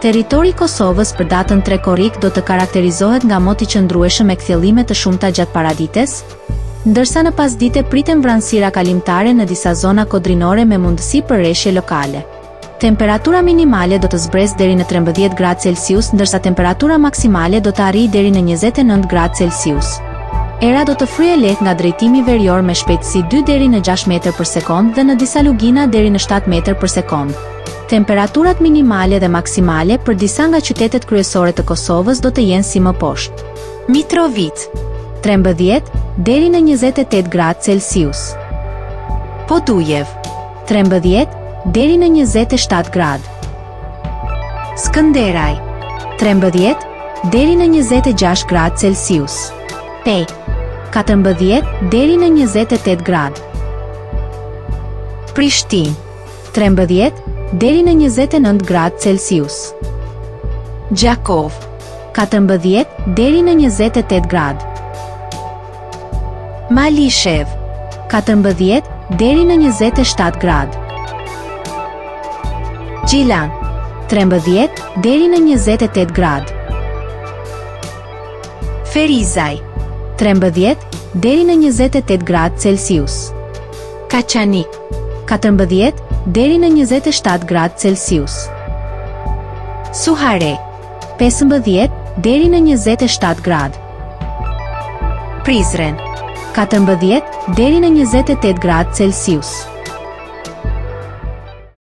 Territori i Kosovës për datën 3 korrik do të karakterizohet nga moti qëndrueshëm me kthjellime të shumta gjatë paradites, ndërsa në pasdite priten vranësira kalimtare në disa zona kodrinore me mundësi për rreshje lokale. Temperatura minimale do të zbresë deri në 13 gradë Celsius, ndërsa temperatura maksimale do të arrijë deri në 29 gradë Celsius. Era do të fryejë lehtë nga drejtimi verior me shpejtësi 2 deri në 6 metër për sekond dhe në disa lugina deri në 7 metër për sekond. Temperaturat minimale dhe maksimale për disa nga qytetet kryesore të Kosovës do të jenë si më poshtë. Mitrovica 13 deri në 28 gradë Celsius. Podujev 13 deri në 27 gradë. Skënderaj 13 deri në 26 gradë Celsius. Pej 14 deri në 28 gradë. Prishtinë 13 deri në 29 gradë Celsius. Gjakov 14 deri në 28 gradë. Malishev 14 deri në 27 gradë. Gjilan 13 deri në 28 gradë. Ferizaj 13 deri në 28 gradë Celsius. Kaçanik 14 deri në 27 gradë Celsius. Suhare 15 deri në 27 gradë. Prizren 14 deri në 28 gradë Celsius.